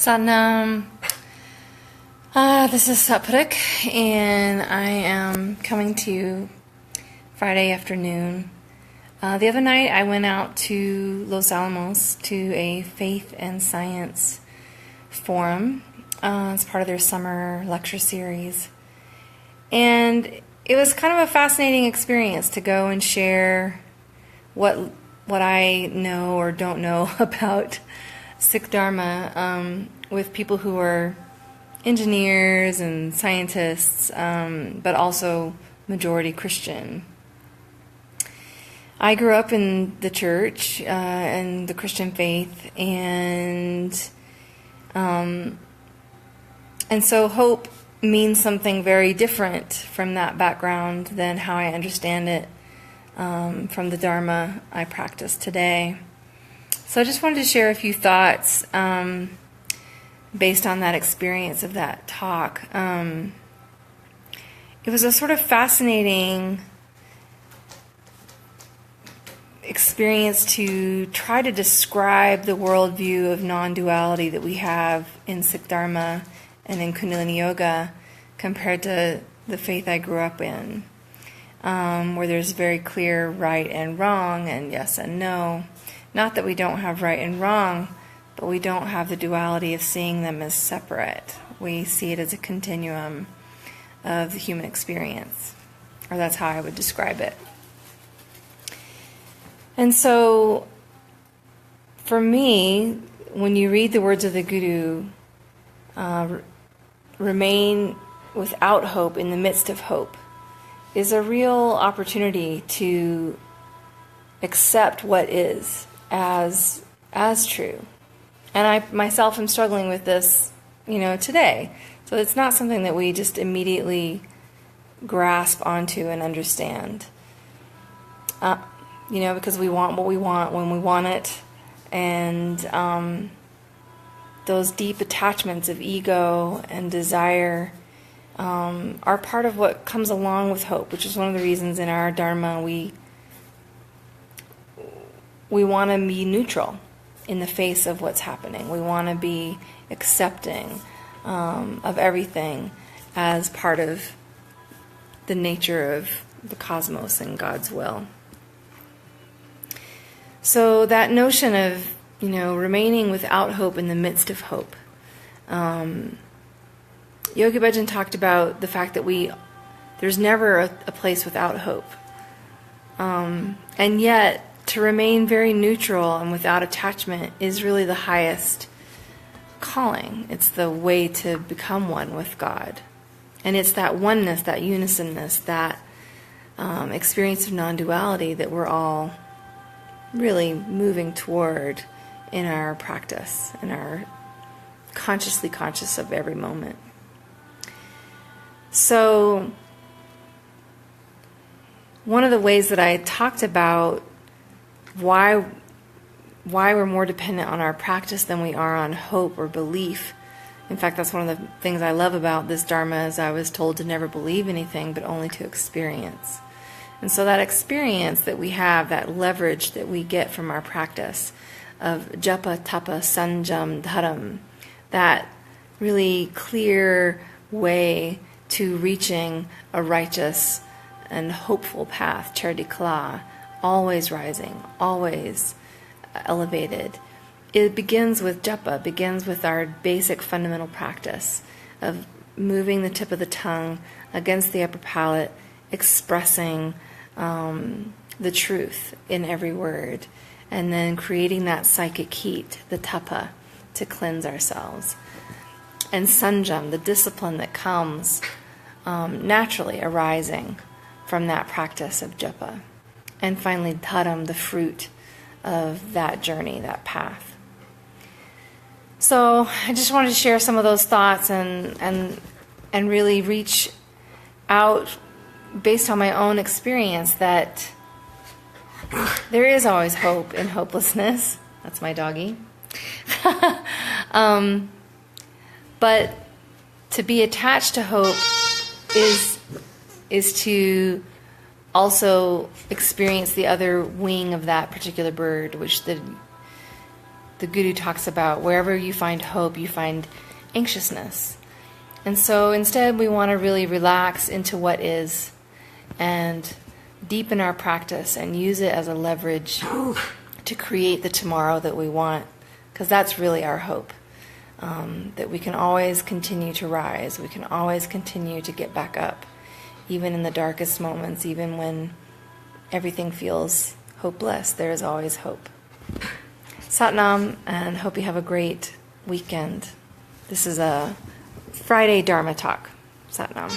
Sadnam. This is Satparik, and I am coming to you Friday afternoon. The other night I went out to Los Alamos to a faith and science forum as part of their summer lecture series. And it was kind of a fascinating experience to go and share what I know or don't know about Sikh Dharma with people who are engineers and scientists, but also majority Christian. I grew up in the church and the Christian faith, and so hope means something very different from that background than how I understand it from the Dharma I practice today. So I just wanted to share a few thoughts based on that experience of that talk. It was a sort of fascinating experience to try to describe the worldview of non-duality that we have in Sikh Dharma and in Kundalini Yoga compared to the faith I grew up in, where there's very clear right and wrong and yes and no. Not that we don't have right and wrong, but we don't have the duality of seeing them as separate. We see it as a continuum of the human experience, or that's how I would describe it. And so, for me, when you read the words of the Guru, remain without hope in the midst of hope, is a real opportunity to accept what is as true. And I myself am struggling with this, today. So it's not something that we just immediately grasp onto and understand. Because we want what we want when we want it. And those deep attachments of ego and desire are part of what comes along with hope, which is one of the reasons in our Dharma we want to be neutral in the face of what's happening. We want to be accepting of everything as part of the nature of the cosmos and God's will. So that notion of, remaining without hope in the midst of hope. Yogi Bhajan talked about the fact that there's never a place without hope. And yet, to remain very neutral and without attachment is really the highest calling. It's the way to become one with God. And it's that oneness, that unisonness, that experience of non-duality that we're all really moving toward in our practice, in our consciously conscious of every moment. So, one of the ways that I talked about why we're more dependent on our practice than we are on hope or belief. In fact, that's one of the things I love about this Dharma is I was told to never believe anything, but only to experience. And so that experience that we have, that leverage that we get from our practice of japa, tapa, sanjam, dharam, that really clear way to reaching a righteous and hopeful path, charidikla, always rising, always elevated. It begins with japa, begins with our basic fundamental practice of moving the tip of the tongue against the upper palate, expressing the truth in every word, and then creating that psychic heat, the tapa, to cleanse ourselves. And sanjam, the discipline that comes naturally arising from that practice of japa. And finally, dharam, the fruit of that journey, that path. So I just wanted to share some of those thoughts and really reach out based on my own experience that there is always hope in hopelessness. That's my doggy. But to be attached to hope is to also experience the other wing of that particular bird, which the the Guru talks about wherever you find hope, you find anxiousness. And so instead we want to really relax into what is and deepen our practice and use it as a leverage to create the tomorrow that we want, because that's really our hope. That we can always continue to rise, we can always continue to get back up, even in the darkest moments, even when everything feels hopeless, there is always hope. Satnam, and hope you have a great weekend. This is a Friday Dharma Talk. Satnam.